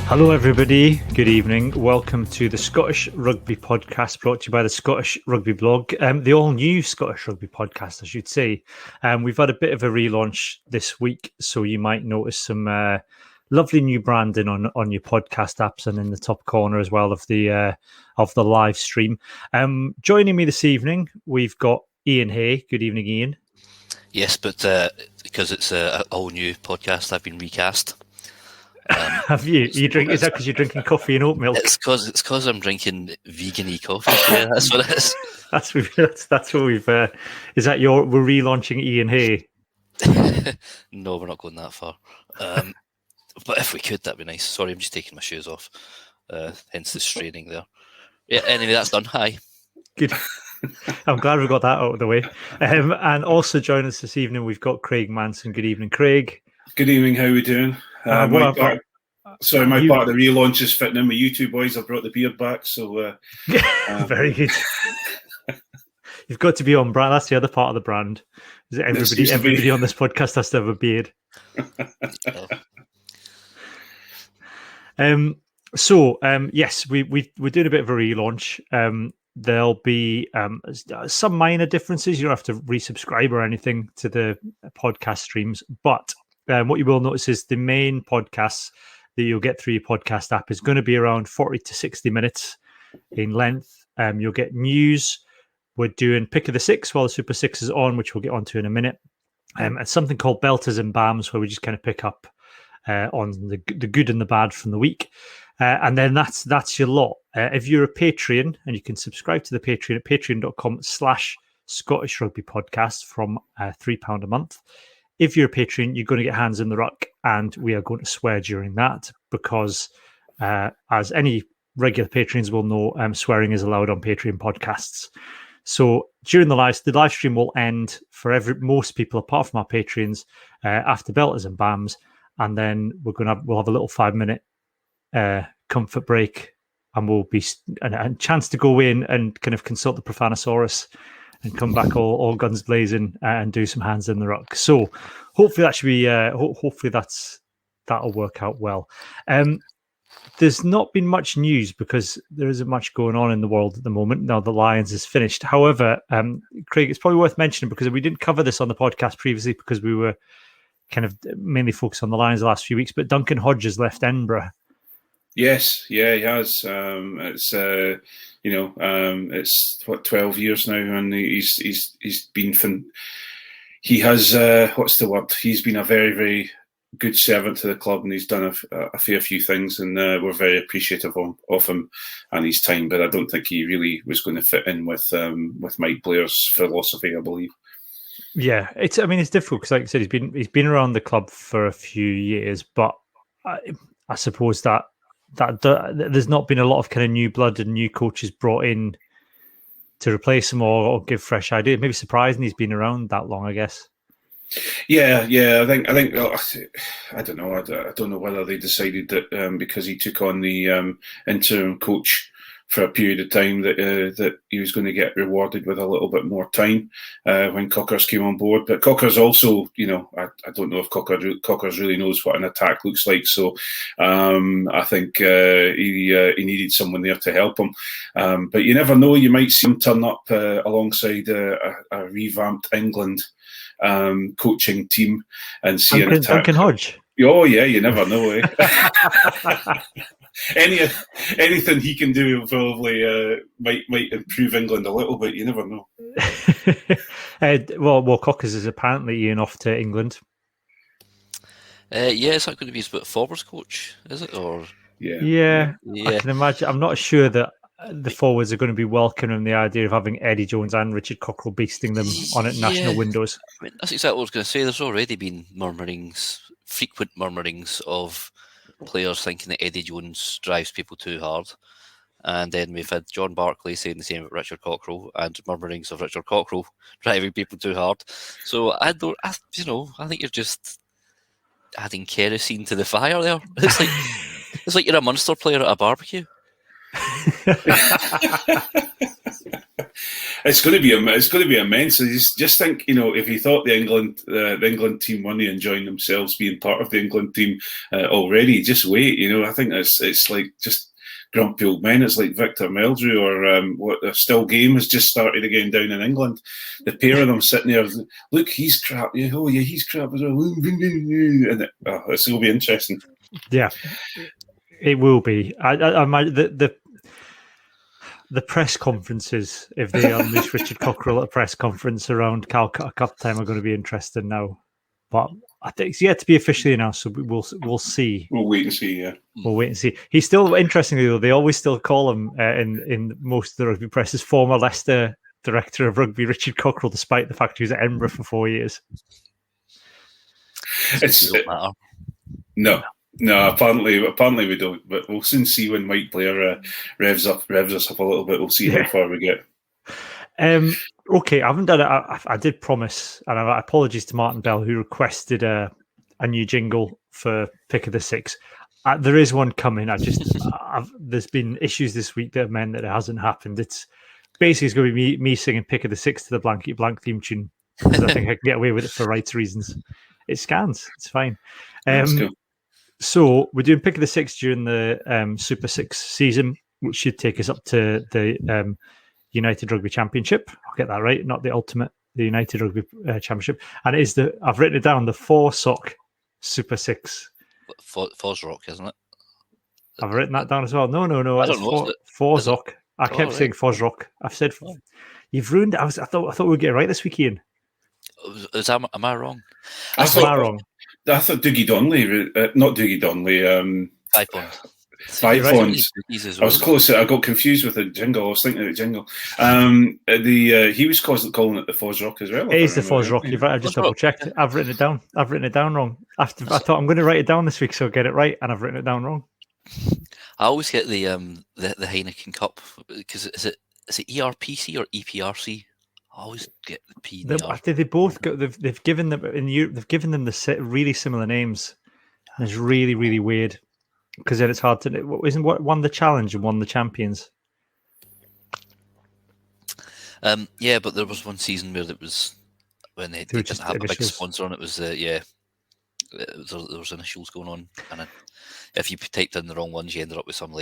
Hello everybody, good evening. Welcome to the Scottish Rugby Podcast, brought to you by the Scottish Rugby Blog, the all-new Scottish Rugby Podcast, I should say. We've had a bit of a relaunch this week, so you might notice some lovely new branding on your podcast apps and in the top corner as well of the live stream. Joining me this evening, we've got Iain Hay. Good evening, Iain. Yes, but because it's an all-new podcast, I've been recast. Have you? Is that because you're drinking coffee and oat milk? It's because I'm drinking vegan-y coffee. Yeah, that's what it is. That's what we've. Is that we're relaunching Iain Hay? No, we're not going that far. But if we could, that'd be nice. Sorry, I'm just taking my shoes off. Hence the straining there. Yeah. Anyway, that's done. Hi. Good. I'm glad we got that out of the way. And also joining us this evening, we've got Craig Manson. Good evening, Craig. Good evening. How are we doing? My part of the relaunch is fitting in with you two boys. I've brought the beard back, so very good. You've got to be on brand. That's the other part of the brand. Is that everybody on this podcast has to have a beard. Yes, we're doing a bit of a relaunch. There'll be some minor differences. You don't have to resubscribe or anything to the podcast streams, but what you will notice is the main podcasts that you'll get through your podcast app is going to be around 40 to 60 minutes in length. You'll get news. We're doing Pick of the Six while the Super Six is on, which we'll get onto in a minute. It's something called Belters and Bams, where we just kind of pick up on the good and the bad from the week. And then that's your lot. If you're a Patreon, and you can subscribe to the Patreon at patreon.com/Scottish Rugby Podcast from £3 a month. If you're a Patreon, you're going to get hands in the ruck, and we are going to swear during that because, as any regular patrons will know, swearing is allowed on Patreon podcasts. So during the live stream will end for most people apart from our patrons after Belters and Bams, and then we'll have a little 5-minute comfort break, and we'll be a chance to go in and kind of consult the Profanosaurus and come back all guns blazing and do some hands in the ruck. So hopefully that should be hopefully that'll work out well. There's not been much news because there isn't much going on in the world at the moment. Now the Lions is finished. However, Craig, it's probably worth mentioning because we didn't cover this on the podcast previously because we were kind of mainly focused on the Lions the last few weeks. But Duncan Hodges left Edinburgh. Yes, yeah, he has. It's 12 years now, and he's been. He has what's the word? He's been a very, very good servant to the club, and he's done a fair few things, and we're very appreciative of him and his time. But I don't think he really was going to fit in with Mike Blair's philosophy, I believe. Yeah, it's difficult because, like I said, he's been around the club for a few years, but I suppose that there's not been a lot of kind of new blood and new coaches brought in to replace him or give fresh ideas. Maybe surprising he's been around that long, I guess. Yeah. I think I don't know. I don't know whether they decided that because he took on the interim coach for a period of time that he was going to get rewarded with a little bit more time when Cockers came on board. But Cockers also, I don't know if Cockers really knows what an attack looks like. So I think he needed someone there to help him. But you never know. You might see him turn up alongside a revamped England coaching team and see an attack. Duncan Hodge. Oh yeah, you never know. Eh? Anything he can do will probably might improve England a little bit. You never know. Well, Cockers is apparently Ian off to England. Yeah, is that going to be his forwards coach? Is it or? Yeah. I can imagine. I'm not sure that the forwards are going to be welcoming the idea of having Eddie Jones and Richard Cockrell beasting them on at national windows. I mean, that's exactly what I was going to say. There's already been frequent murmurings of players thinking that Eddie Jones drives people too hard. And then we've had John Barclay saying the same about Richard Cockrell and murmurings of Richard Cockrell driving people too hard. So I think you're just adding kerosene to the fire there. It's like you're a Munster player at a barbecue. It's going to be immense. So just think, if you thought the England team weren't enjoying themselves being part of the England team already, just wait. I think it's like just grumpy old men. It's like Victor Meldrew or a still game has just started again down in England. The pair of them sitting there, look, he's crap. Oh yeah, he's crap as well. And it's going to be interesting. Yeah, it will be. The press conferences, if they unleash Richard Cockerell at a press conference around Calcutta Cup time, are going to be interesting now. But I think it's yet to be officially announced, so we'll see. We'll wait and see. Yeah, we'll wait and see. He's still, interestingly though, they always still call him in most of the rugby press as former Leicester director of rugby Richard Cockerell, despite the fact he was at Edinburgh for 4 years. No, apparently we don't. But we'll soon see when Mike Blair revs us up a little bit. We'll see how far we get. Okay, I haven't done it. I did promise, and apologies to Martin Bell who requested a new jingle for Pick of the Six. There is one coming. There's been issues this week that have meant that it hasn't happened. It's basically going to be me singing Pick of the Six to the Blankety Blank theme tune because I think I can get away with it for rights reasons. It scans. It's fine. Cool. So we're doing Pick of the Six during the Super 6 season, which should take us up to the United Rugby Championship. I'll get that right, not the Ultimate, the United Rugby Championship. And it is I've written it down, the FOSROC Super 6. FOSROC, isn't it? I've written that down as well. No. I don't know. FOSROC. I kept saying FOSROC. I've said, you've ruined it. I thought we would get it right this week, Ian. Am I wrong? I thought Dougie Donnelly, not Dougie Donnelly. 5 points. 5 points. I was close. I got confused with the jingle. I was thinking of the jingle. He was calling it the FOSROC as well. It is the FOSROC. You've right. I just double checked. I've written it down. Wrong. I thought I'm going to write it down this week, so I'll get it right, and I've written it down wrong. I always get the Heineken Cup because is it ERPC or EPRC? I always get the P. They both got. They've given them in Europe. They've given them the really similar names. And it's really, really weird because then it's hard to. Isn't what won the challenge and won the champions? Yeah, but there was one season where it was when they didn't have a big sponsor on it. Was there was initials going on, and if you typed in the wrong ones, you ended up with some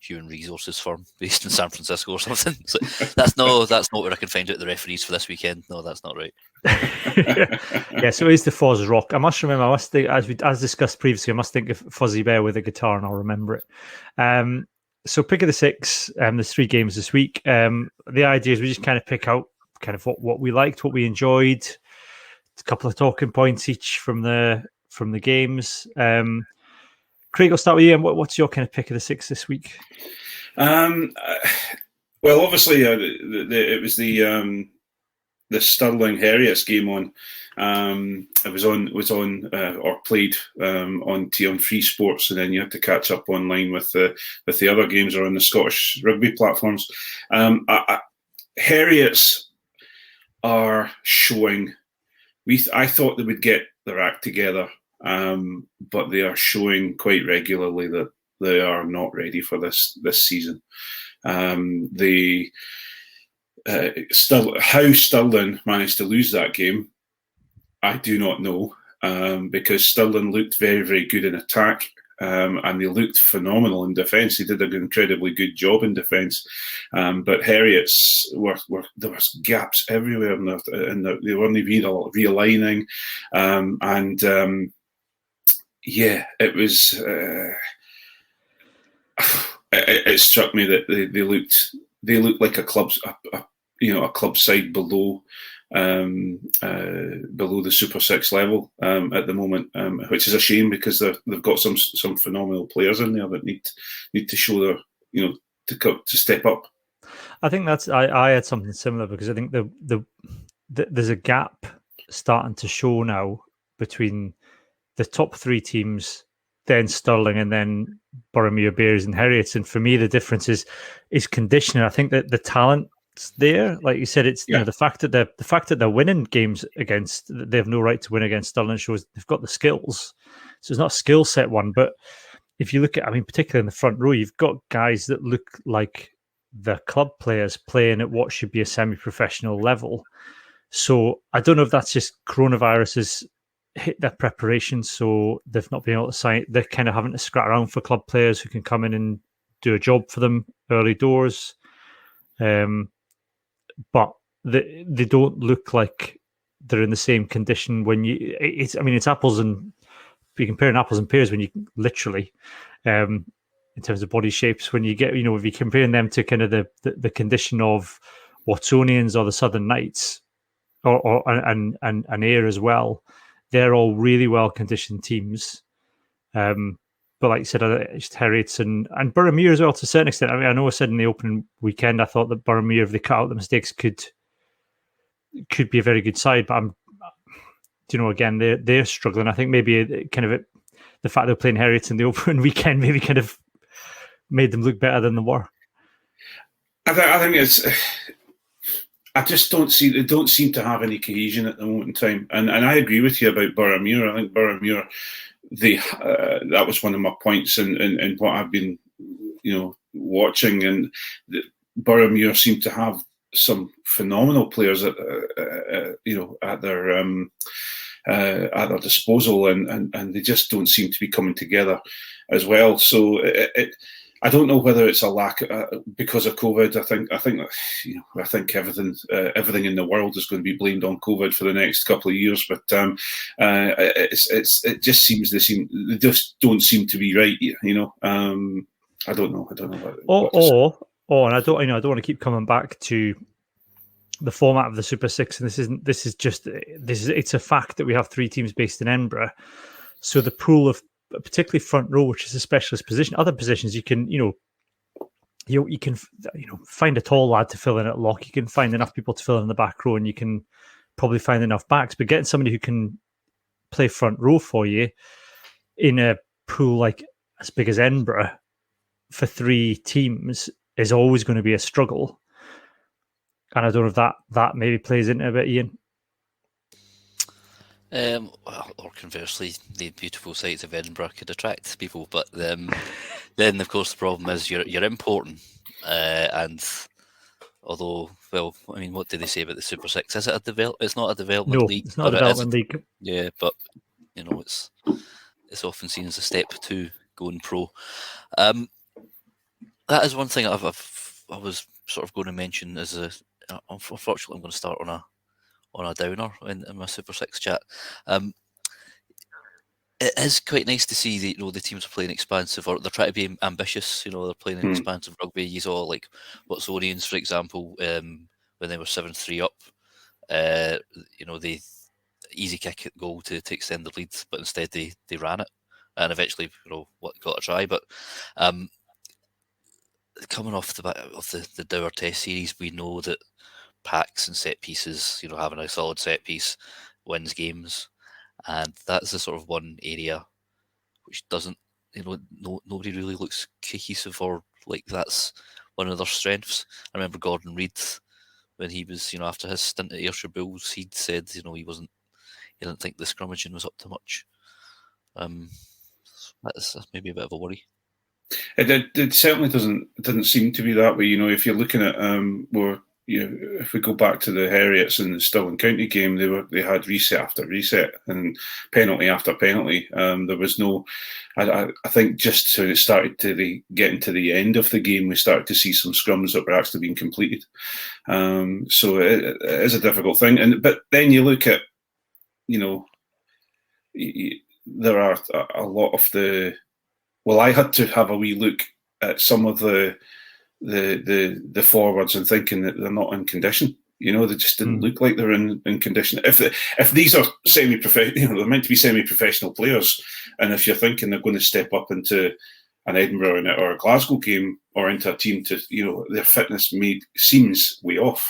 human resources firm based in San Francisco or something. So that's not where I can find out the referees for this weekend. No, that's not right. Yeah, so it is the FOSROC. I must remember. As discussed previously, I must think of Fuzzy Bear with a guitar, and I'll remember it. So pick of the six. There's 3 games this week. The idea is we just kind of pick out kind of what we liked, what we enjoyed. A couple of talking points each from the games. Craig, I'll start with you. And what's your kind of pick of the 6 this week? Well, obviously, it was the Stirling Heriots game on. It was on or played on Free Sports, and then you had to catch up online with the other games or on the Scottish rugby platforms. Heriots are showing. I thought they would get their act together. But they are showing quite regularly that they are not ready for this season. How Stirling managed to lose that game, I do not know, because Stirling looked very, very good in attack, and they looked phenomenal in defence. They did an incredibly good job in defence, but Heriots there was gaps everywhere, and they weren't realigning, and. Yeah, it was. It struck me that they looked like a club side below the Super 6 level at the moment, which is a shame because they've got some phenomenal players in there that need to show their to step up. I think I had something similar because I think there's a gap starting to show now between the top 3 teams, then Stirling, and then Boroughmuir Bears and Heriots. And for me, the difference is conditioning. I think that the talent's there, like you said, it's the fact that they're winning games against, they have no right to win against Stirling shows they've got the skills. So it's not a skill set one, but if you look at, particularly in the front row, you've got guys that look like the club players playing at what should be a semi-professional level. So I don't know if that's just coronavirus has hit their preparation, so they've not been able to sign. They're kind of having to scrat around for club players who can come in and do a job for them early doors. But they don't look like they're in the same condition when it's apples and you're comparing apples and pears when you literally in terms of body shapes, when you get, if you're comparing them to kind of the condition of Watsonians or the Southern Knights and Ayr as well, they're all really well conditioned teams. But like I said, it's Heriots and Boroughmuir as well to a certain extent. I mean, I know I said in the opening weekend I thought that Boroughmuir, if they cut out the mistakes, could be a very good side. But again, they're struggling. I think maybe the fact they're playing Heriots in the opening weekend maybe kind of made them look better than they were. I think it's. I just don't see. They don't seem to have any cohesion at the moment in time. And I agree with you about Boroughmuir. I think Boroughmuir. That was one of my points in what I've been, watching, and Boroughmuir seemed to have some phenomenal players at their disposal, and they just don't seem to be coming together as well. So I don't know whether it's a lack because of COVID. I think everything in the world is going to be blamed on COVID for the next couple of years. But it just seems they just don't seem to be right. I don't know. And I don't want to keep coming back to the format of the Super Six. And it's a fact that we have 3 teams based in Edinburgh. So the pool of, particularly front row, which is a specialist position. Other positions you can, you can find a tall lad to fill in at lock. You can find enough people to fill in the back row, and you can probably find enough backs. But getting somebody who can play front row for you in a pool like as big as Edinburgh for 3 teams is always going to be a struggle. And I don't know if that maybe plays into a bit, Ian. Or conversely, the beautiful sights of Edinburgh could attract people, but then of course the problem is you're importing, and although, well, I mean, what do they say about the Super Six? Is it it's not a development league. It's not a development league. Yeah, but it's often seen as a step to going pro. That is one thing I was sort of going to mention as unfortunately I'm going to start on a downer in my Super Six chat. It is quite nice to see the teams are playing expansive, or they're trying to be ambitious. They're playing an expansive rugby. You saw like Watsonians, for example, when they were 7-3 up. They easy kick at goal to extend the lead, but instead they ran it, and eventually got a try. But coming off the back of the Dower Test series, we know that packs and set pieces, having a solid set piece wins games, and that's the sort of one area which doesn't, nobody really looks cohesive, or like that's one of their strengths. I remember Gordon Reid, when he was, after his stint at Ayrshire Bulls, he'd said, he didn't think the scrummaging was up to much. That's maybe a bit of a worry. It certainly didn't seem to be that way. If you're looking at if we go back to the Heriots and the Stirling County game, they had reset after reset and penalty after penalty. There was no. I think just when it started to getting to the end of the game, we started to see some scrums that were actually being completed. So it is a difficult thing. But then you look at, there are a lot of the. Well, I had to have a wee look at some of the forwards and thinking that they're not in condition. They just didn't look like they're in condition. If these are semi-professional, they're meant to be semi-professional players, and if you're thinking they're going to step up into an Edinburgh or a Glasgow game or into a team to, their fitness seems way off.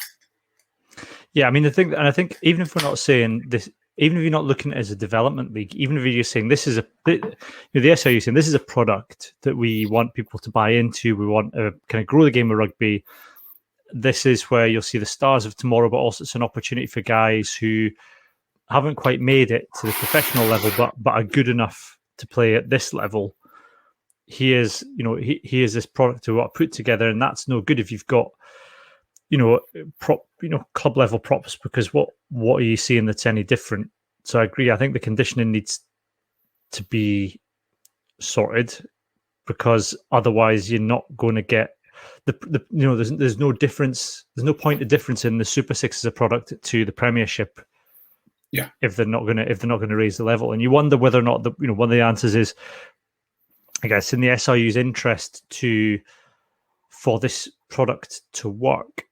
Yeah, I mean, I think even if we're not saying this, even if you're not looking at it as a development league, even if you're just saying this is the SRU saying this is a product that we want people to buy into, we want to kind of grow the game of rugby. This is where you'll see the stars of tomorrow, but also it's an opportunity for guys who haven't quite made it to the professional level, but are good enough to play at this level. here's this product to what put together, and that's no good if you've got club level props, because what are you seeing that's any different? So I agree. I think the conditioning needs to be sorted, because otherwise you're not going to get there's no difference. There's no point of difference in the Super Six as a product to the Premiership. Yeah, if they're not going to raise the level, and you wonder whether or not one of the answers is, I guess, in the SRU's interest for this product to work.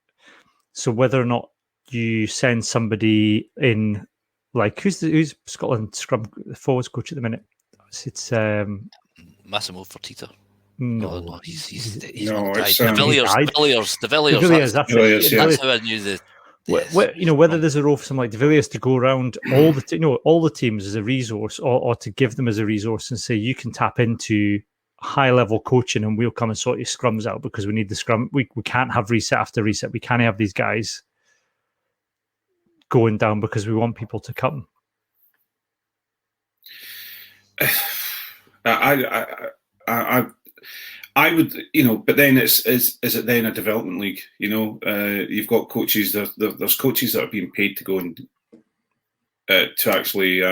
So whether or not you send somebody in, like who's Scotland scrum forwards coach at the minute? It's Massimo Fertitta. No, he's no, died. it's De Villiers. That's how I knew the. Yes. Whether there's a role for someone like De Villiers to go around all the teams as a resource, or to give them as a resource and say, you can tap into high level coaching and we'll come and sort your scrums out, because we need the scrum. We can't have reset after reset. We can't have these guys going down because we want people to come. I would, but then is it then a development league? You've got coaches. There's coaches that are being paid to go and to actually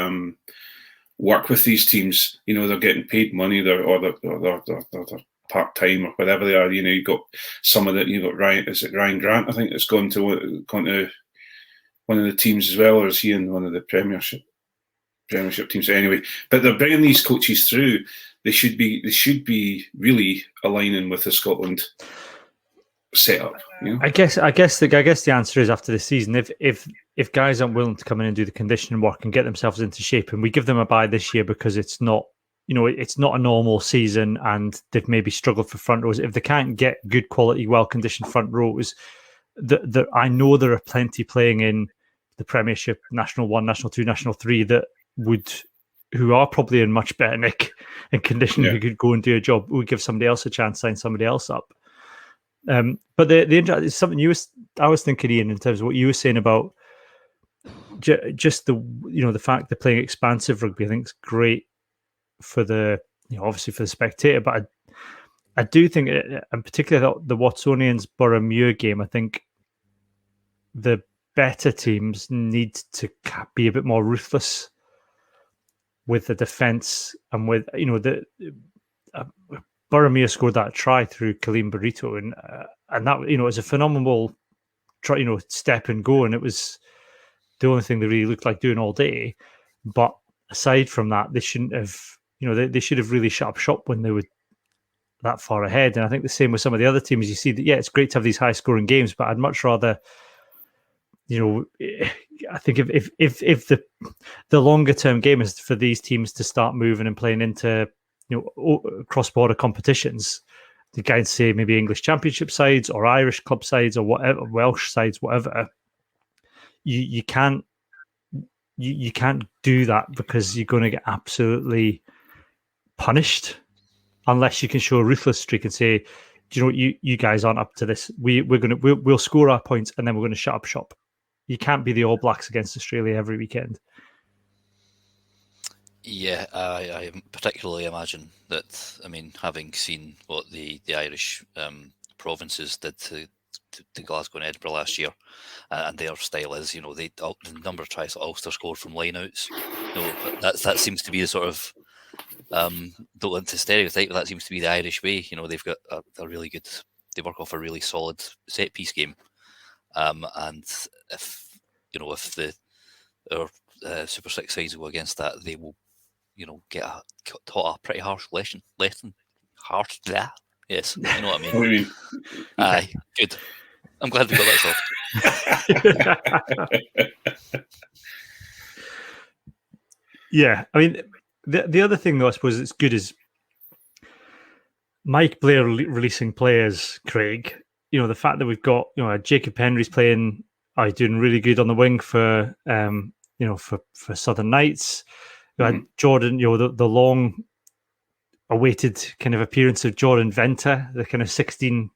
work with these teams. They're getting paid money. They're part time or whatever they are. You've got some of that. You've got Ryan. Is it Ryan Grant? I think it's gone to one of the teams as well, or is he in one of the Premiership teams? Anyway, but they're bringing these coaches through. They should be really aligning with the Scotland setup. I guess the answer is, after the season, if guys aren't willing to come in and do the conditioning work and get themselves into shape, and we give them a bye this year because it's not a normal season and they've maybe struggled for front rows. If they can't get good quality, well conditioned front rows, I know there are plenty playing in the Premiership, National 1, National 2, National 3 who are probably in much better nick and condition, who could go and do a job. We give somebody else a chance, sign somebody else up. But the something I was thinking, Ian, in terms of what you were saying about just the fact they're playing expansive rugby. I think it's great for obviously for the spectator, but I do think, and particularly the Watsonians Borough game, I think the better teams need to be a bit more ruthless with the defence, and with Borough scored that try through Kaleem Burrito, and that it was a phenomenal try, step and go, and it was the only thing they really looked like doing all day. But aside from that, they shouldn't have. They should have really shut up shop when they were that far ahead. And I think the same with some of the other teams. You see that, it's great to have these high scoring games, but I'd much rather. I think if the longer term game is for these teams to start moving and playing into cross border competitions, the guys say maybe English Championship sides or Irish club sides or whatever, Welsh sides, whatever. You can't do that, because you're going to get absolutely punished unless you can show a ruthless streak and say, do you know what, you guys aren't up to this. We'll score our points and then we're going to shut up shop. You can't be the All Blacks against Australia every weekend. Yeah, I particularly imagine that. I mean, having seen what the Irish provinces did to Glasgow and Edinburgh last year, and their style is, the number of tries that Ulster scored from lineouts. That seems to be the sort of don't want to stereotype, but that seems to be the Irish way. They've got a really good. They work off a really solid set piece game. And if our Super Six sides go against that, they will, get taught a pretty harsh lesson. Harsh, yeah. Yes, you know what I mean. What do you mean? Aye, good. I'm glad we got that solved. Yeah, I mean, the other thing though, I suppose it's good is Mike Blair releasing players, Craig. The fact that we've got, Jacob Henry's playing, he's doing really good on the wing for Southern Knights. Jordan, the long awaited kind of appearance of Jordan Venter, the kind of 16,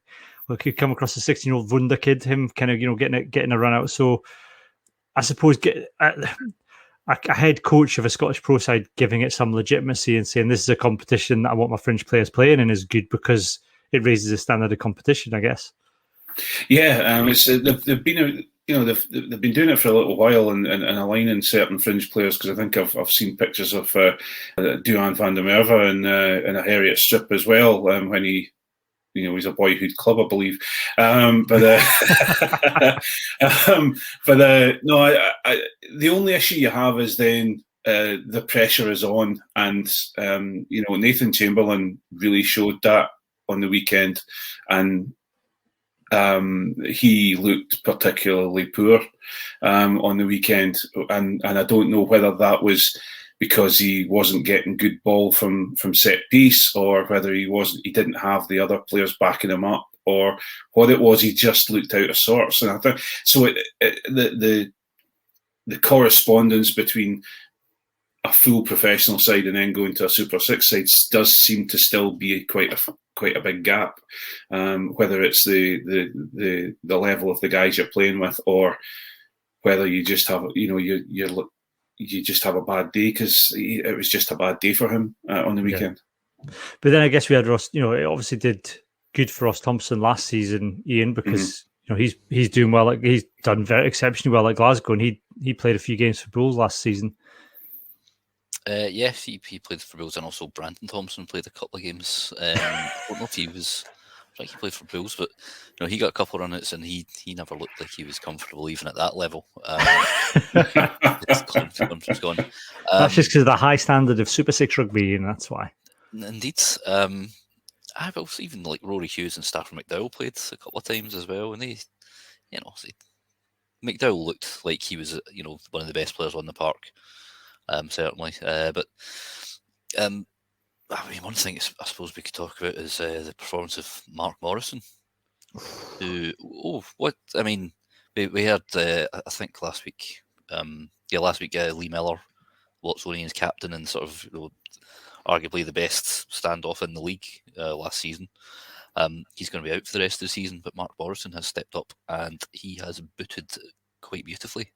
could come across a 16-year-old Wunder kid, him kind of, getting a run out. So I suppose a head coach of a Scottish pro side giving it some legitimacy and saying this is a competition that I want my fringe players playing in is good because it raises the standard of competition, I guess. Yeah, they've been they've been doing it for a little while and aligning certain fringe players, because I think I've seen pictures of Duan van der Merwe in a Harriet strip as well, when he's a boyhood club, I believe. The only issue you have is then the pressure is on, and Nathan Chamberlain really showed that on the weekend, and he looked particularly poor on the weekend, and I don't know whether that was because he wasn't getting good ball from set piece, or whether he didn't have the other players backing him up, or what it was. He just looked out of sorts, and I think so. The correspondence between a full professional side and then going to a Super 6 side does seem to still be quite a big gap. Whether it's the level of the guys you're playing with, or whether you just have you just have a bad day, because it was just a bad day for him on the weekend. Yeah. But then I guess we had Ross. It obviously did good for Ross Thompson last season, Iain, because he's doing well. He's done very exceptionally well at Glasgow, and he played a few games for Bulls last season. Yes, he played for Bulls, and also Brandon Thompson played a couple of games. I don't know if he played for Bulls, but he got a couple of run-outs, and he never looked like he was comfortable even at that level. His confidence was gone. That's just because of the high standard of Super 6 rugby, and that's why. Indeed. I've also even like Rory Hughes and Stafford McDowell played a couple of times as well, and McDowell looked like he was one of the best players on the park. Certainly, but one thing I suppose we could talk about is the performance of Mark Morrison. We had I think last week, Lee Miller, Watsonian's captain, and sort of arguably the best standoff in the league last season. He's going to be out for the rest of the season, but Mark Morrison has stepped up and he has booted quite beautifully.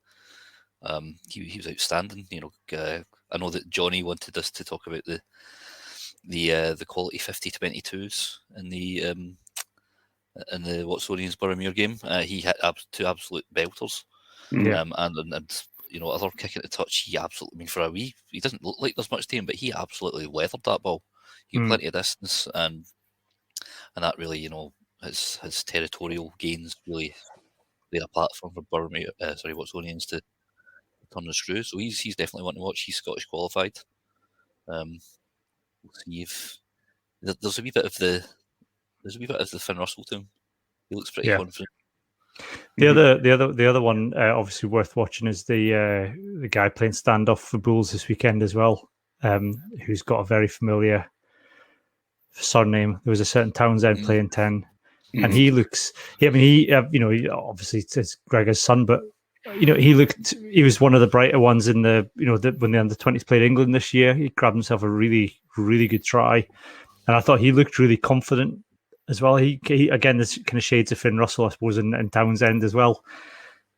He was outstanding. I know that Johnny wanted us to talk about the quality 50-22s in the Watsonians Boroughmuir game. He hit two absolute belters, and other kick at the touch. He absolutely, for a wee, he doesn't look like there's much to him, but he absolutely weathered that ball. He had plenty of distance, and that really, his territorial gains really laid a platform for Watsonians to turn the screw. So he's definitely one to watch. He's Scottish qualified. We'll see if there's a wee bit of the Finn Russell to him. He looks pretty confident. The other one obviously worth watching is the guy playing standoff for Bulls this weekend as well, who's got a very familiar surname. There was a certain Townsend playing 10, and he looks. He obviously it's Gregor's son, but he was one of the brighter ones in the when the under-20s played England this year. He grabbed himself a really, really good try, and I thought he looked really confident as well. He again, there's kind of shades of Finn Russell, I suppose, and Townsend as well,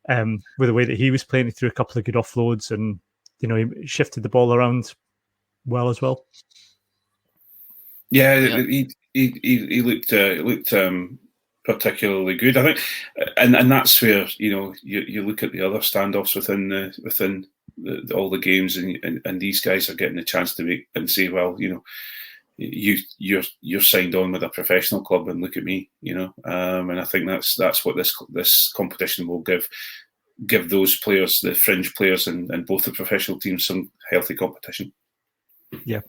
with the way that he was playing. He threw a couple of good offloads, and he shifted the ball around well as well. Yeah. He looked particularly good, I think, and that's where you look at the other standoffs within all the games, and these guys are getting a chance to make and say, well, you're signed on with a professional club, and look at me, and I think that's what this competition will give those players, the fringe players, and both the professional teams, some healthy competition. Yeah.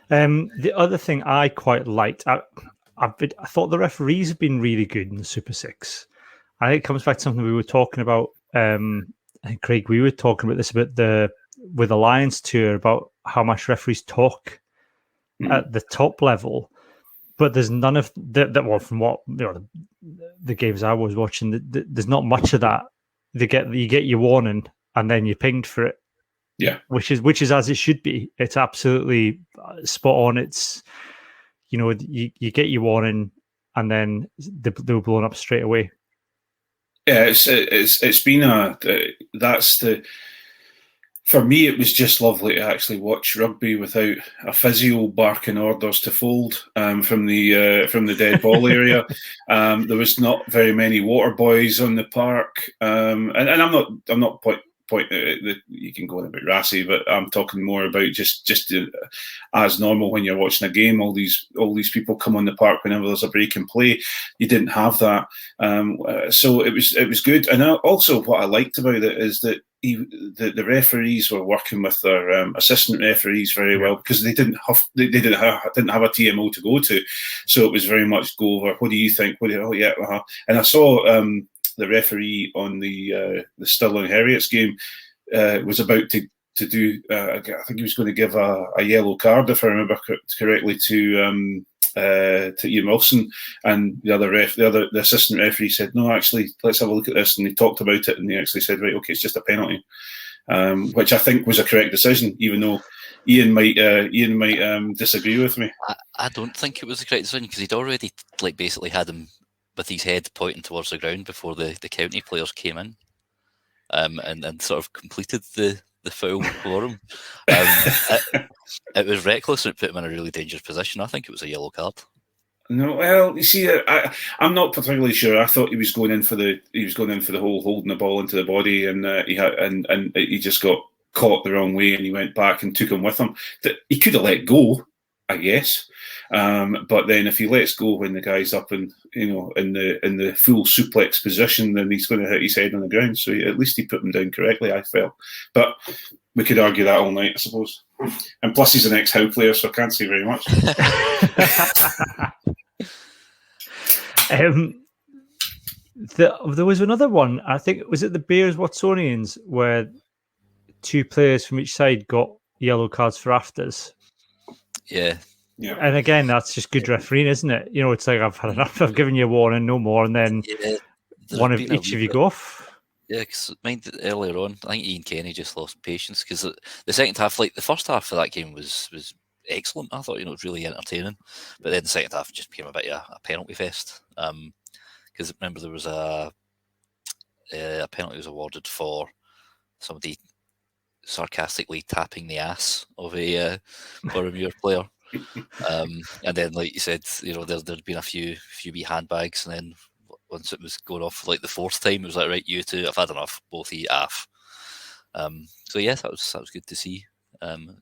The other thing I quite liked, I thought the referees have been really good in the Super 6. I think it comes back to something we were talking about. And Craig, we were talking about this with the Lions tour about how much referees talk at the top level, but there's none of that. Well, from what the games I was watching, there's not much of that. You get your warning and then you're pinged for it. Yeah, which is as it should be. It's absolutely spot on. It's you get your warning and then they were blown up straight away. Yeah, it's been that's the For me, it was just lovely to actually watch rugby without a physio barking orders to fold from the dead ball area. There was not very many water boys on the park, and I'm not pointing that you can go on a bit rassy, but I'm talking more about just as normal when you're watching a game. All these people come on the park whenever there's a break in play. You didn't have that, so it was good. And also what I liked about it is that the referees were working with their assistant referees very well, because they didn't have a TMO to go to, so it was very much go over. What do you think? And I saw the referee on the Stirling Heriots game was about to do. I think he was going to give a yellow card, if I remember correctly, to Ian Wilson, and the assistant referee said, "No, actually, let's have a look at this." And they talked about it, and they actually said, "Right, okay, it's just a penalty," which I think was a correct decision, even though Ian might disagree with me. I don't think it was the correct decision, because he'd already basically had him with his head pointing towards the ground before the county players came in, and sort of completed the foul for him. It was reckless, and it put him in a really dangerous position. I think it was a yellow card. No, well, you see, I'm not particularly sure. I thought he was going in for the whole holding the ball into the body, and he just got caught the wrong way, and he went back and took him with him. He could have let go, I guess. But then if he lets go when the guy's up in the full suplex position, then he's going to hit his head on the ground. So at least he put him down correctly, I felt. But we could argue that all night, I suppose. And plus he's an ex-Howe player, so I can't say very much. There was another one, I think, was it the Bears Watsonians, where two players from each side got yellow cards for afters? Yeah. Yeah. And again, that's just good refereeing, isn't it? It's like, I've had enough, I've given you a warning, no more, and then one of each of you go off. Yeah, because earlier on, I think Iain Kenny just lost patience, because the second half, the first half of that game was excellent. I thought, it was really entertaining, but then the second half just became a bit of a penalty fest. Because remember, there was a penalty was awarded for somebody sarcastically tapping the ass of a Boroughmuir player. And then, like you said, there'd been a few wee handbags, and then once it was going off for the fourth time, it was like, right, you two, I've had enough, both eat off. So yeah, that was good to see, and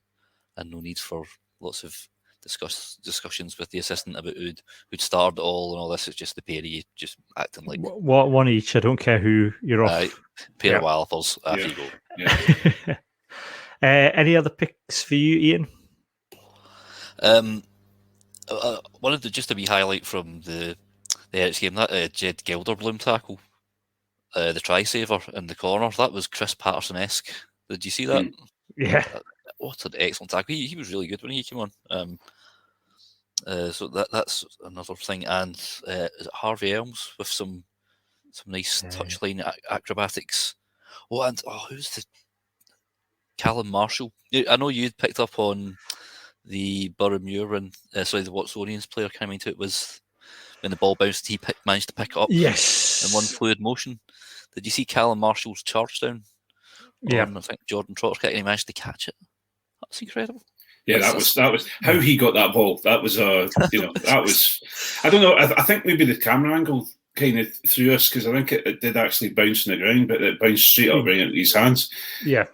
no need for lots of discussions with the assistant about who'd started it all and all this. It's just the pair of you just acting like one each. I don't care who you're off. Pair of wallopers, off you go. Yeah. Any other picks for you, Iain? Wanted to just a wee highlight from the Eric's game, that Jed Gelderbloom tackle, the try saver in the corner. That was Chris Patterson-esque. Did you see that? Yeah. What an excellent tackle. He was really good when he came on. So that's another thing. And is it Harvey Elms with some nice touchline acrobatics? Who's the Callum Marshall? I know you'd picked up on the Boroughmuir and the Watsonians player coming into it was when the ball bounced, he managed to pick it up in one fluid motion. Did you see Callum Marshall's charge down? Yeah. I think Jordan Trotter's kick, and he managed to catch it. That's incredible. Yeah, that was how he got that ball. That was that was, I don't know. I think maybe the camera angle kind of threw us, because I think it did actually bounce on the ground, but it bounced straight up right into his hands. Yeah.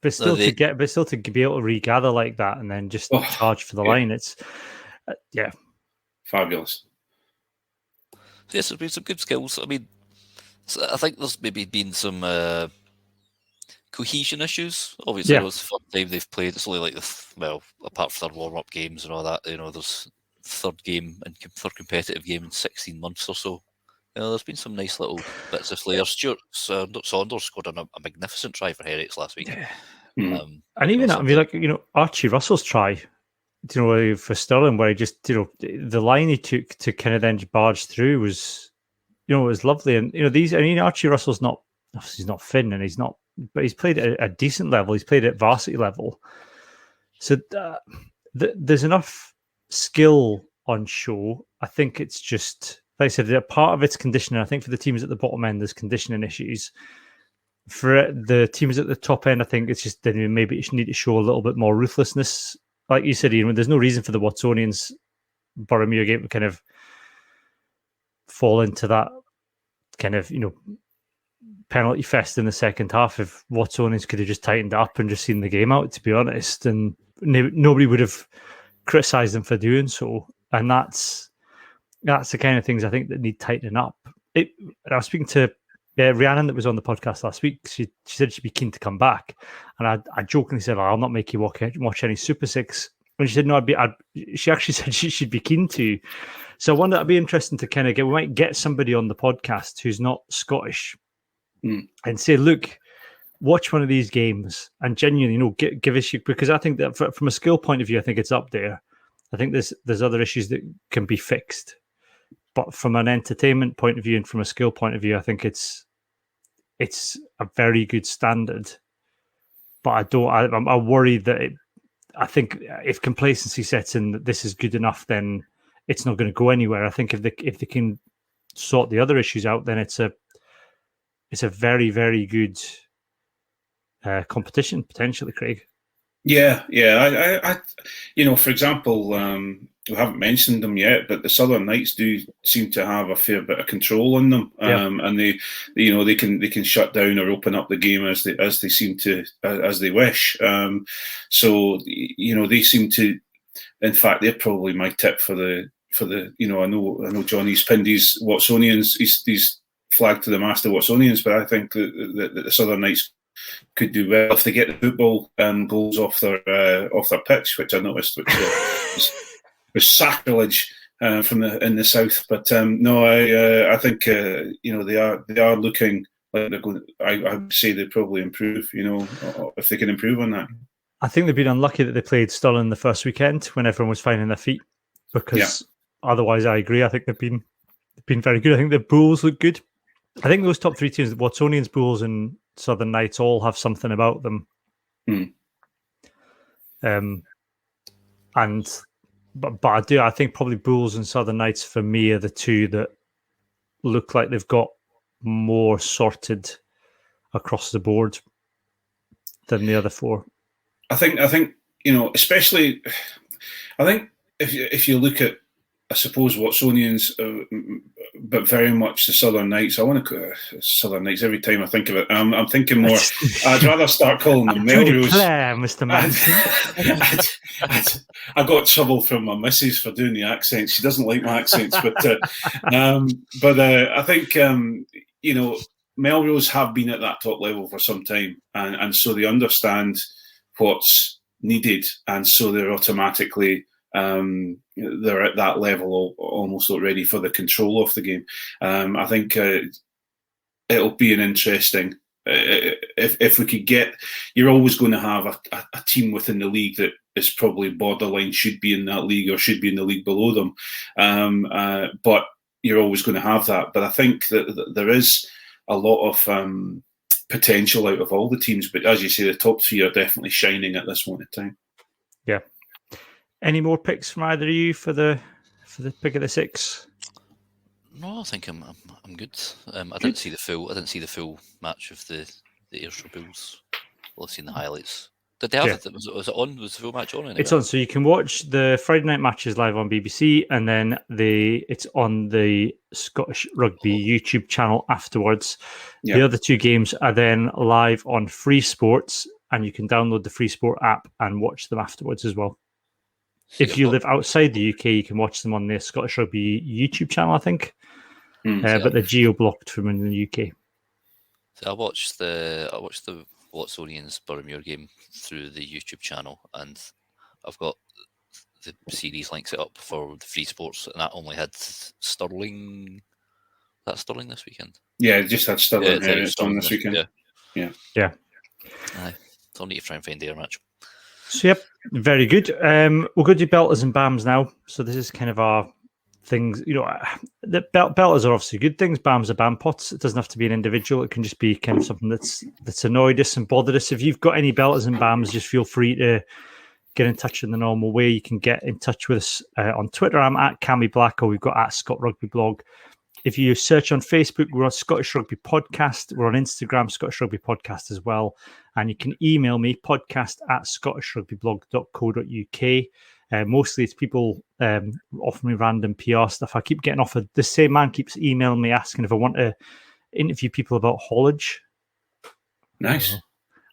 But still to be able to regather like that and then just charge for the line, it's fabulous. So yes, there's been some good skills. I mean, I think there's maybe been some cohesion issues. Obviously, it was the first time they've played. It's only apart from their warm-up games and all that, there's third competitive game in 16 months or so. There's been some nice little bits of flair. Stuart Saunders scored a magnificent try for Heriots last week. Yeah. And even that, Archie Russell's try, for Stirling, where he just, the line he took to kind of then barge through was, it was lovely. And, Archie Russell's he's not Finn, and he's not, but he's played at a decent level. He's played at varsity level. So there's enough skill on show. I think it's just, like I said, a part of it's conditioning. I think for the teams at the bottom end, there's conditioning issues. for the teams at the top end, I think it's just maybe you need to show a little bit more ruthlessness. Like you said, Ian, there's no reason for the Watsonians Boroughmuir game to kind of fall into that kind of, penalty fest in the second half. If Watsonians could have just tightened it up and just seen the game out, to be honest, and nobody would have criticised them for doing so. And that's the kind of things I think that need tightening up. I was speaking to Rhiannon that was on the podcast last week. She said she'd be keen to come back, and I jokingly said, I'll not make you watch any Super Six. And she said, no, she actually said she'd be keen to. So I wonder, it'd be interesting to kind of we might get somebody on the podcast who's not Scottish and say, look, watch one of these games and genuinely, give us, because I think that from a skill point of view, I think it's up there. I think there's other issues that can be fixed. But from an entertainment point of view and from a skill point of view, I think it's a very good standard. But I'm worried that I think if complacency sets in that this is good enough, then it's not going to go anywhere. I think if they can sort the other issues out, then it's a very, very good competition potentially, Craig. Yeah. I for example, we haven't mentioned them yet, but the Southern Knights do seem to have a fair bit of control on them, and they can shut down or open up the game as they seem to as they wish. So they seem to. In fact, they're probably my tip for the. I know Johnny's pinned his Watsonians. He's flagged to the master Watsonians, but I think that the Southern Knights could do well if they get the football goals off their pitch, which I noticed, which was sacrilege in the south. But I think they are looking like they're going. I would say they probably improve. If they can improve on that. I think they've been unlucky that they played Stirling the first weekend when everyone was finding their feet, because otherwise, I agree. I think they've been very good. I think the Bulls look good. I think those top three teams, the Watsonians, Bulls, and Southern Knights, all have something about them. But I think probably Bulls and Southern Knights for me are the two that look like they've got more sorted across the board than the other four. I think especially. I think if you look at, I suppose, Watsonians, but very much the Southern Knights. I want to Southern Knights every time I think of it. I'm thinking more. I'd rather start calling them Melrose. Mr. Manson. I got trouble from my missus for doing the accents. She doesn't like my accents, but I think Melrose have been at that top level for some time, and so they understand what's needed, and so they're automatically. They're at that level almost already for the control of the game. I think it'll be an interesting. If we could get, you're always going to have a team within the league that is probably borderline should be in that league or should be in the league below them. But you're always going to have that. But I think that there is a lot of potential out of all the teams. But as you say, the top three are definitely shining at this moment in time. Yeah. Any more picks from either of you for the pick of the six? No, I think I'm good. I didn't see the full match of the Ayrshire Bulls. Well, I've seen the highlights. Did they have it? Was it on? Was the full match on? Anyway? It's on, so you can watch the Friday night matches live on BBC, and then it's on the Scottish Rugby YouTube channel afterwards. Yeah. The other two games are then live on Free Sports, and you can download the Free Sport app and watch them afterwards as well. If you live outside the UK, you can watch them on the Scottish Rugby YouTube channel, I think. But they're geo-blocked from in the UK. So I watched the Watsonians Boroughmuir game through the YouTube channel, and I've got the series links it up for the Free Sports, and that only had Stirling. That Stirling this weekend? Yeah, it just had Stirling. It's on this weekend. Yeah. Aye, so I'll need to try and find their match. So, yep, very good. We'll go to belters and BAMs now. So this is kind of our things. The belters are obviously good things. BAMs are BAM pots. It doesn't have to be an individual. It can just be kind of something that's annoyed us and bothered us. If you've got any belters and BAMs, just feel free to get in touch in the normal way. You can get in touch with us on Twitter. I'm at Cammy Black, or we've got at Scott Rugby Blog if you search on Facebook, we're on Scottish Rugby Podcast. We're on Instagram, Scottish Rugby Podcast as well. And you can email me, podcast@scottishrugbyblog.co.uk. Mostly it's people offering me random PR stuff. I keep getting offered. The same man keeps emailing me asking if I want to interview people about haulage. Nice.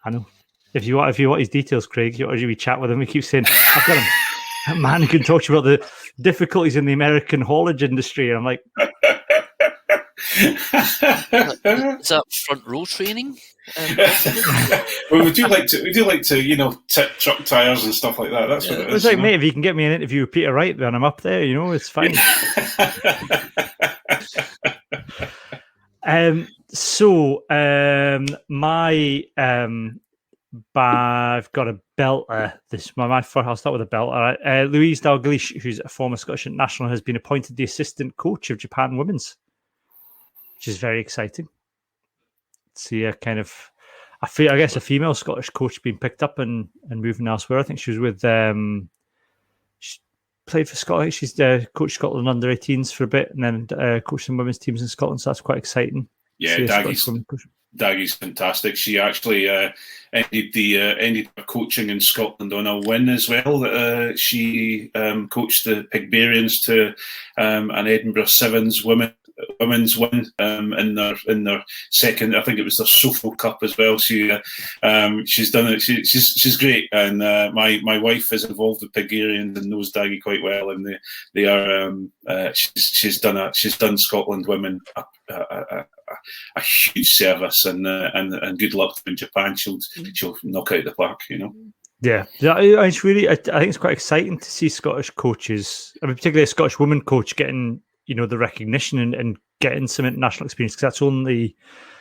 I know. If you want his details, Craig, you chat with him. He keeps saying, "I've got a man who can talk to you about the difficulties in the American haulage industry." And I'm like, is that front row training? Well, we do like to tip truck tires and stuff like that. That's what it is. It's like, mate, if you can get me an interview with Peter Wright, then I'm up there. It's fine. I've got a belter. I'll start with a belter. Louise Delgali, who's a former Scottish international, has been appointed the assistant coach of Japan Women's, which is very exciting. See a I guess a female Scottish coach being picked up and moving elsewhere. I think she was with she played for Scotland. She's coached Scotland under 18s for a bit, and then coached some women's teams in Scotland. So that's quite exciting. Yeah, Daggy's fantastic. She actually ended her coaching in Scotland on a win as well. She coached the Pigbarians to an Edinburgh Sevens women's win in their second. I think it was their Sofo Cup as well. She's done it. She's great, and my wife is involved with Pigbarians and knows Daggy quite well, and they are. She's done Scotland women a huge service, and good luck in Japan. She'll knock out the park, Yeah, it's really. I think it's quite exciting to see Scottish coaches, particularly a Scottish woman coach, getting the recognition and getting some international experience. Because that's only,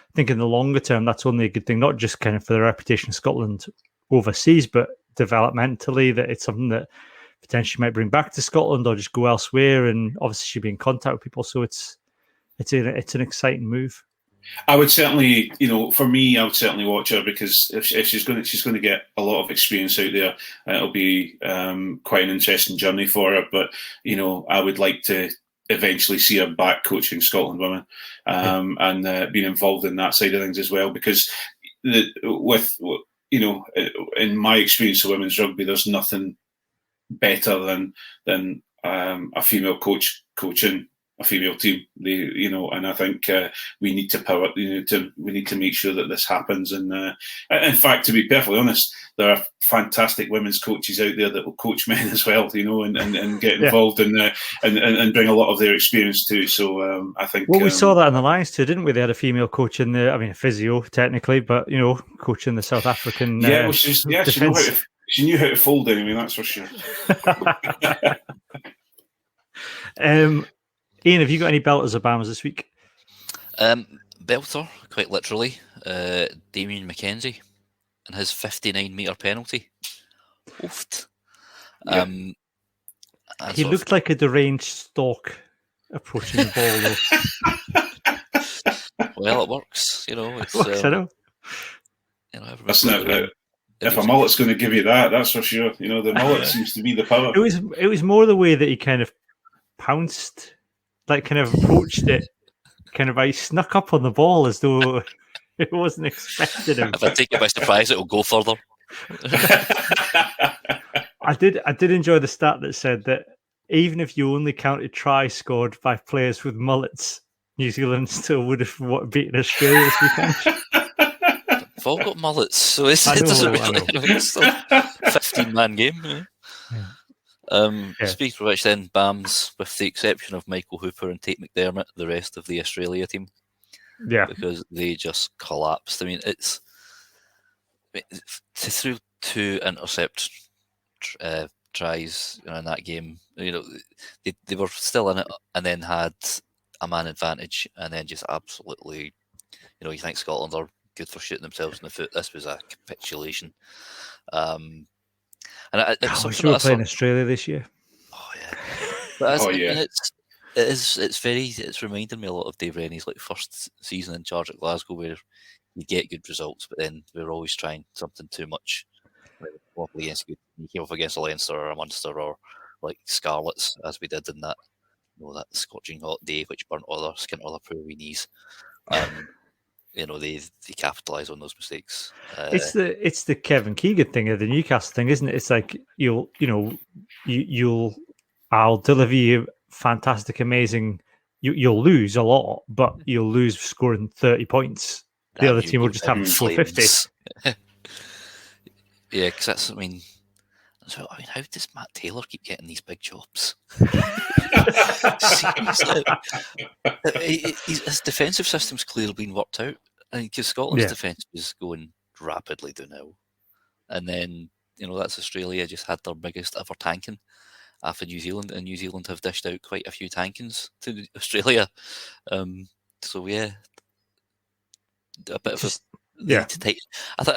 I think, in the longer term, that's only a good thing. Not just kind of for the reputation of Scotland overseas, but developmentally, that it's something that potentially might bring back to Scotland or just go elsewhere. And obviously, she'll be in contact with people, so it's an exciting move. I would certainly, for me, I would certainly watch her, because if she's going to get a lot of experience out there, it'll be quite an interesting journey for her. But I would like to eventually see her back coaching Scotland women, and being involved in that side of things as well. Because in my experience of women's rugby, there's nothing better than a female coach coaching a female team, and I think we need to power. We need to make sure that this happens. And in fact, to be perfectly honest, there are fantastic women's coaches out there that will coach men as well, and get involved and bring a lot of their experience too. So I think. Well, we saw that in the Lions too, didn't we? They had a female coach in a physio technically, but coaching the South African. She knew how to fold anyway. That's for sure. Iain, have you got any belters or bammers this week? Belter, quite literally. Damian Mckenzie and his 59-metre penalty. Oofed. He looked like a deranged stork approaching the ball, though. Well, it works. It's, I know. That's not right. If a mullet's going to give you that, that's for sure. The mullet seems to be the power. It was more the way that he kind of pounced, like kind of approached it, I snuck up on the ball as though it wasn't expected him. If I take it by surprise, it'll go further. I did enjoy the stat that said that even if you only counted tries scored by players with mullets, New Zealand still would have beaten Australia this weekend. They've all got mullets, so it doesn't really. It's still a 15-man game. Speaking of which, then BAMs, with the exception of Michael Hooper and Tate McDermott, the rest of the Australia team, because they just collapsed. I mean, to throw 2 intercept tries in that game. They were still in it, and then had a man advantage, and then just absolutely, you think Scotland are good for shooting themselves in the foot. This was a capitulation. And I wish we were playing Australia this year. Oh yeah, but it's reminding me a lot of Dave Rennie's first season in charge at Glasgow, where you get good results, but then we're always trying something too much. You came up against a Leinster or a Munster or Scarlets, as we did in that that scorching hot day which burnt all our skin, all our poor wee knees. They capitalise on those mistakes. It's the Kevin Keegan thing of the Newcastle thing, isn't it? It's like I'll deliver you fantastic, amazing. You'll lose a lot, but you'll lose scoring 30 points. The other team will just have to score 50. Yeah, because that's. How does Matt Taylor keep getting these big jobs? Seriously, his defensive system's clearly been worked out. Because Scotland's defence was going rapidly downhill, and then that's Australia just had their biggest ever tanking after New Zealand, and New Zealand have dished out quite a few tankings to Australia. So yeah, a bit of I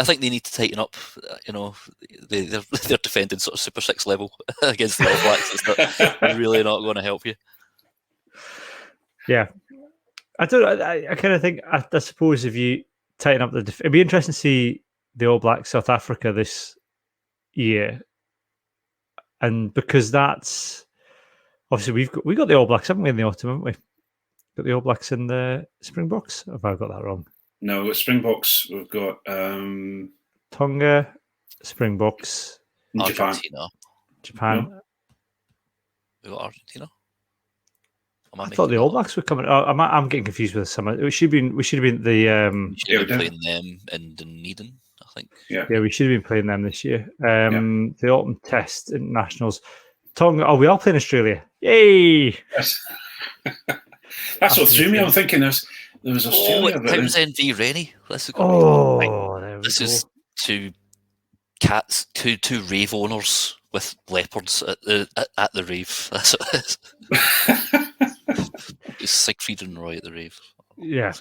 think they need to tighten up. They're defending sort of Super 6 level against the All Blacks. It's really not going to help you. Yeah, I kind of think. I suppose if you tighten up it'd be interesting to see the All Blacks South Africa this year, and because that's obviously we got the All Blacks, haven't we, in the autumn, haven't we? Got the All Blacks in the Springboks. Have I got that wrong? No, with Springboks, we've got Tonga, Springboks, Japan. No. We got Argentina. I thought the All Blacks were coming. I'm getting confused with the summer. We should have been the. We should have been playing them in Dunedin, I think. Yeah, we should have been playing them this year. The autumn test internationals. Tonga. Oh, we are playing Australia. Yay! Yes. That's what threw me. I'm thinking there was Australia. Townsend v Rennie. This is two cats, two rave owners with leopards at the rave. That's what it is. It's Siegfried and Roy at the rave. Yeah.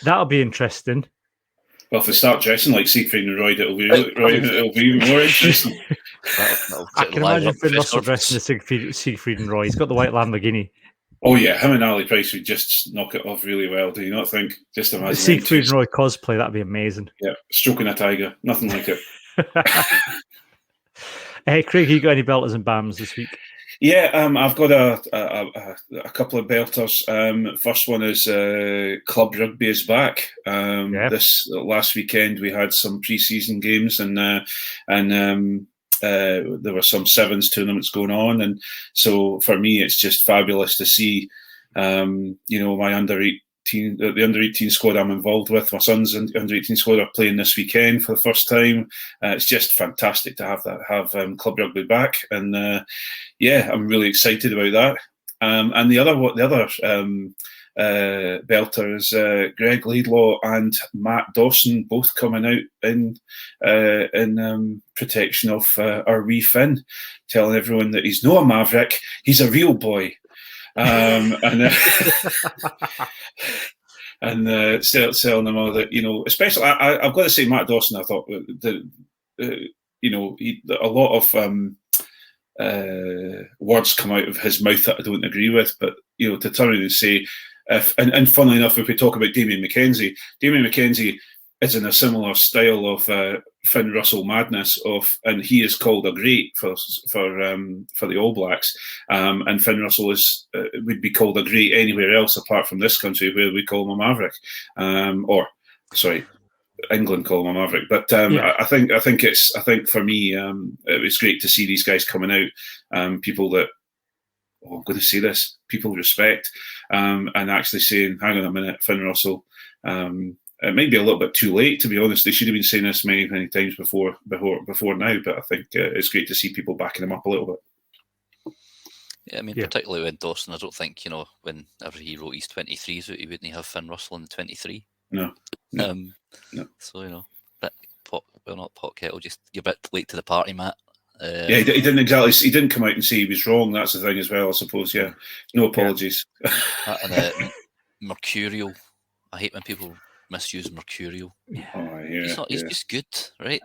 That'll be interesting. Well, if they start dressing like Siegfried and Roy, it'll be even more interesting. I can imagine Finn Russell dressing as Siegfried and Roy. He's got the white Lamborghini. Oh yeah, him and Ali Price would just knock it off really well. Do you not think? Just imagine Siegfried and Roy cosplay. That'd be amazing. Yeah, stroking a tiger, nothing like it. Hey, Craig, you got any belters and bams this week? Yeah, I've got a couple of belters. First one is Club Rugby is back. This last weekend we had some pre-season games and there were some sevens tournaments going on, and so for me it's just fabulous to see my the under 18 squad I'm involved with. My son's under 18 squad are playing this weekend for the first time. It's just fantastic to have club rugby back, and I'm really excited about that. And the other belter is Greg Laidlaw and Matt Dawson both coming out in protection of our wee Finn, telling everyone that he's not a maverick, he's a real boy. And telling them all that, especially I've got to say, Matt Dawson, I thought that a lot of words come out of his mouth that I don't agree with, but to turn around and say, and funnily enough, if we talk about Damian Mckenzie is in a similar style of Finn Russell madness and he is called a great for the All Blacks, and Finn Russell would be called a great anywhere else apart from this country where we call him a maverick, England call him a maverick. But I think for me it was great to see these guys coming out, people that, I'm going to say this, people respect, and actually saying, hang on a minute, Finn Russell. It might be a little bit too late, to be honest. They should have been saying this many, many times before now, but I think it's great to see people backing him up a little bit. Yeah, particularly when Dawson, I don't think, whenever he wrote his 23s, he wouldn't have Finn Russell in the 23. No. So, but not pot kettle, just you're a bit late to the party, Matt. He didn't exactly. He didn't come out and say he was wrong. That's the thing as well, I suppose. Yeah, no apologies. And mercurial. I hate when people misuse mercurial. He's just good, right?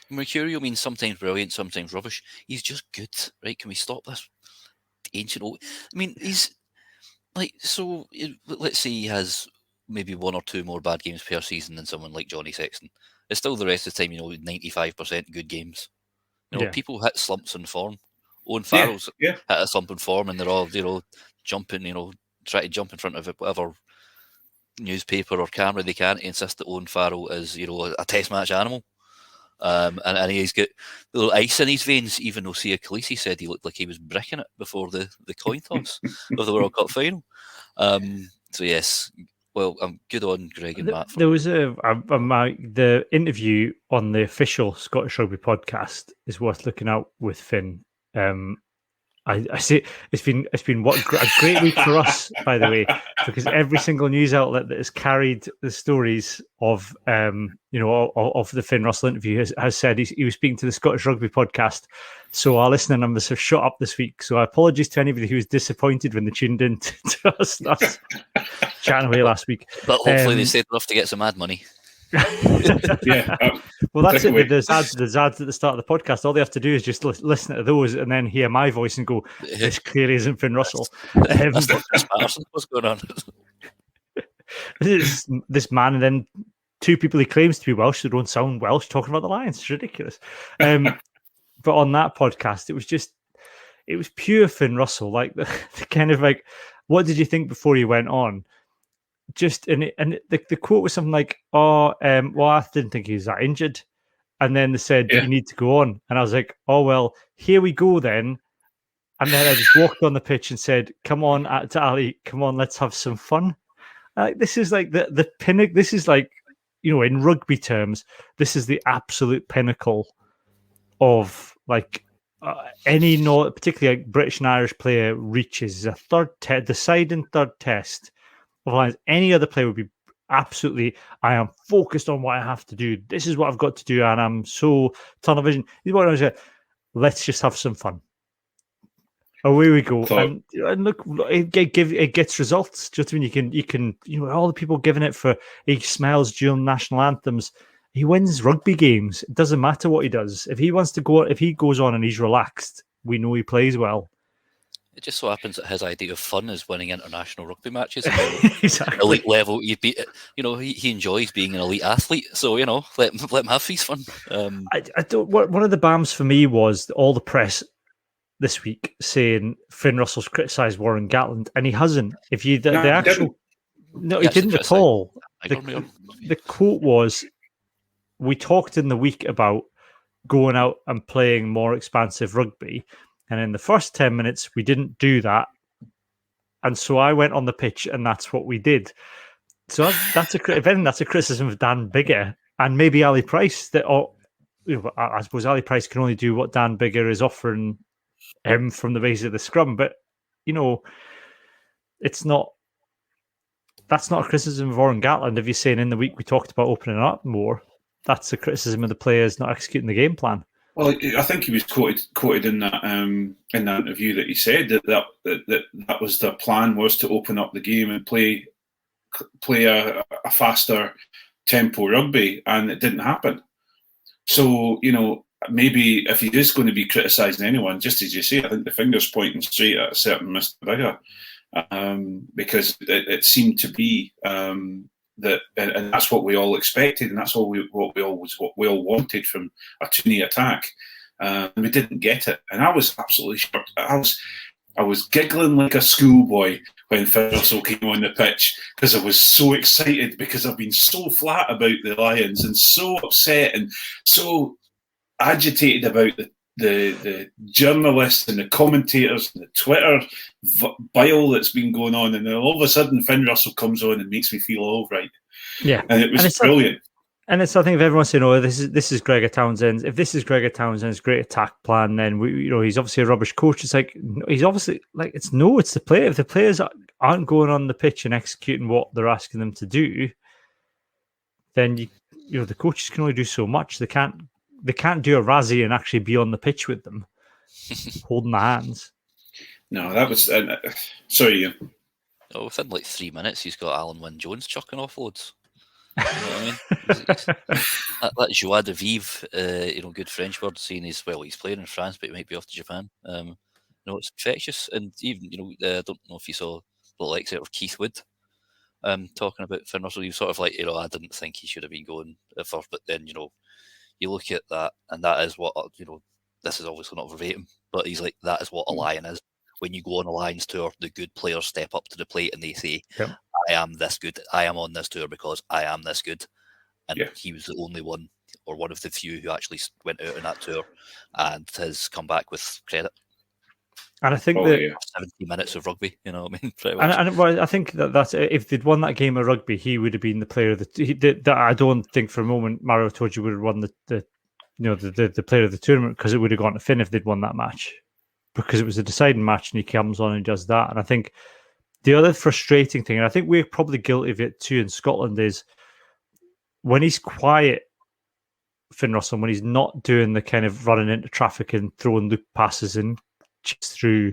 Mercurial means sometimes brilliant, sometimes rubbish. He's just good, right? Can we stop this ancient old? He's like, so let's say he has maybe one or two more bad games per season than someone like Johnny Sexton. It's still the rest of the time, 95% good games. People hit slumps in form, Owen Farrell's yeah. hit a thumping form, and they're all, jumping, try to jump in front of whatever newspaper or camera they can to insist that Owen Farrell is, a test match animal. And he's got a little ice in his veins, even though Sia Khaleesi said he looked like he was bricking it before the coin toss of the World Cup final. So yes, well, I'm good on Greg and Matt. There was the interview on the official Scottish Rugby podcast is worth looking out with Finn. I see it's been a great week for us, by the way, because every single news outlet that has carried the stories of of the Finn Russell interview has said he was speaking to the Scottish Rugby podcast. So our listener numbers have shot up this week. So apologies to anybody who was disappointed when they tuned in to us chatting away last week. But hopefully they said enough to get some ad money. Well, that's it. With there's ads at the start of the podcast. All they have to do is just listen to those and then hear my voice and go, "This clearly isn't Finn Russell." That's not Chris Patterson. What's going on? This man, and then two people he claims to be Welsh who don't sound Welsh talking about the Lions. It's ridiculous. But on that podcast, it was pure Finn Russell. Like the kind of like, what did you think before he went on? The quote was something like, well, I didn't think he was that injured. And then they said, you need to go on. And I was like, oh, well, here we go then. And then I just walked on the pitch and said, come on, to Ali, come on, let's have some fun. This is like the pinnacle. This is like, in rugby terms, this is the absolute pinnacle of like any, particularly like British and Irish player reaches a deciding third test. Any other player would be absolutely, I am focused on what I have to do. This is what I've got to do, and I'm so tunnel vision. Let's just have some fun. Away we go, and look, it gets results. Just when you can, all the people giving it for he smiles during national anthems. He wins rugby games. It doesn't matter what he does. If he wants to go, if he goes on and he's relaxed, we know he plays well. It just so happens that his idea of fun is winning international rugby matches. Exactly. Elite level, he enjoys being an elite athlete. So let him have his fun. I don't. One of the bams for me was all the press this week saying Finn Russell's criticised Warren Gatland, and he hasn't. If you he didn't at all. The quote was, "We talked in the week about going out and playing more expansive rugby. And in the first 10 minutes, we didn't do that. And so I went on the pitch and that's what we did." So that's a criticism of Dan Biggar and maybe Ali Price. I suppose Ali Price can only do what Dan Biggar is offering him from the base of the scrum. But, that's not a criticism of Warren Gatland. If you're saying in the week we talked about opening up more, that's a criticism of the players not executing the game plan. Well, I think he was quoted in that interview that he said that was the plan, was to open up the game and play a faster tempo rugby, and it didn't happen. So maybe if he is going to be criticising anyone, just as you say, I think the finger's pointing straight at a certain Mr. Biggar, because it seemed to be that, and that's what we all expected, and that's what we all wanted from a Tooney attack, and we didn't get it. And I was absolutely shocked. I was giggling like a schoolboy when Finn Russell came on the pitch because I was so excited, because I've been so flat about the Lions and so upset and so agitated about the journalists and the commentators and the Twitter bile that's been going on, and then all of a sudden Finn Russell comes on and makes me feel all right. Yeah, and it was brilliant. And it's, I think, if everyone's saying, "Oh, this is Gregor Townsend's," if this is Gregor Townsend's great attack plan, then he's obviously a rubbish coach. It's like he's obviously it's the player. If the players aren't going on the pitch and executing what they're asking them to do, then the coaches can only do so much. They can't do a Razzie and actually be on the pitch with them, holding the hands. No, that was sorry. Iain. Oh, within like 3 minutes, he's got Alan Wynne-Jones chucking offloads. You know what I mean? that joie de vivre, good French word, saying he's playing in France, but he might be off to Japan. It's infectious. And even, I don't know if you saw the likes of Keith Wood talking about Finn Russell. He was sort of like, I didn't think he should have been going first, but then, you look at that, and that is what, this is obviously not verbatim, but he's like, that is what a lion is. When you go on a Lions tour, the good players step up to the plate and they say, Yep. I am this good. I am on this tour because I am this good. And Yeah. he was the only one, or one of the few, who actually went out on that tour and has come back with credit. And I think 70 minutes of rugby, you know what I mean? Pretty much. And well, I think that's if they'd won that game of rugby, he would have been the player of the. I don't think for a moment Mario Itoje would have won the player of the tournament, because it would have gone to Finn if they'd won that match, because it was a deciding match and he comes on and does that. And I think the other frustrating thing, and I think we're probably guilty of it too in Scotland, is when he's quiet, Finn Russell, when he's not doing the kind of running into traffic and throwing loop passes and through,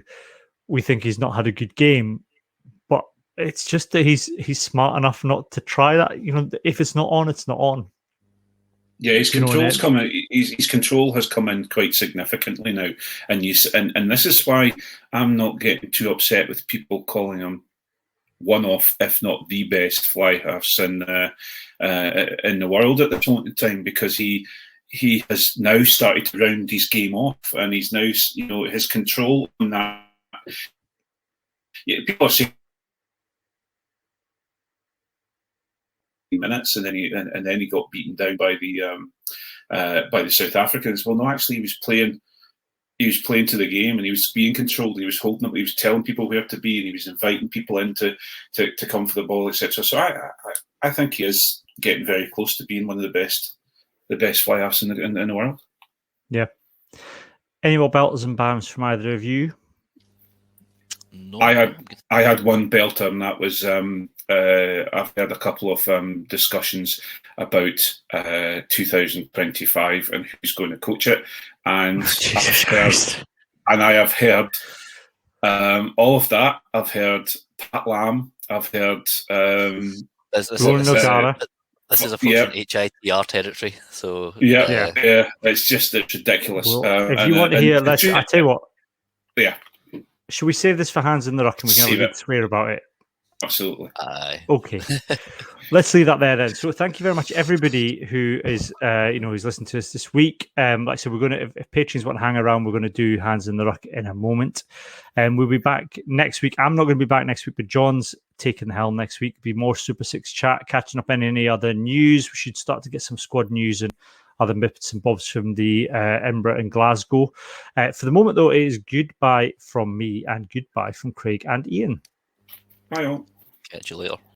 we think he's not had a good game. But it's just that he's smart enough not to try that. You know, if it's not on, it's not on. Yeah, his control's come in. His control has come in quite significantly now, and this is why I'm not getting too upset with people calling him one of, if not the best fly halves in the world at this moment in time, because he has now started to round his game off, and he's now, you know, his control on that. Yeah, people are saying minutes, and then he got beaten down by the South Africans. Well, no, actually, he was playing to the game, and he was being controlled. He was holding up. He was telling people where to be, and he was inviting people in to come for the ball, etc. So I think he is getting very close to being one of the best fly halves in the world. Yeah. Any more belters and bams from either of you? No. I had one belter, and that was I've had a couple of discussions about 2025 and who's going to coach it, and I have heard all of that. I've heard Pat Lam. I've heard this is approaching HITR territory. So it's ridiculous. Well, if you want to hear, I tell you what. Yeah. Should we save this for Hands in the Ruck and we can have a good swear about it? Absolutely. Okay. Let's leave that there then. So thank you very much, everybody who is, who's listened to us this week. Like I said, we're going to, if patrons want to hang around, we're going to do Hands in the Ruck in a moment. And we'll be back next week. I'm not going to be back next week, but John's taking the helm next week. It'll be more Super 6 chat, catching up on any other news. We should start to get some squad news and other bits and bobs from the Edinburgh and Glasgow. For the moment, though, it is goodbye from me and goodbye from Craig and Iain. Bye all. Catch you later.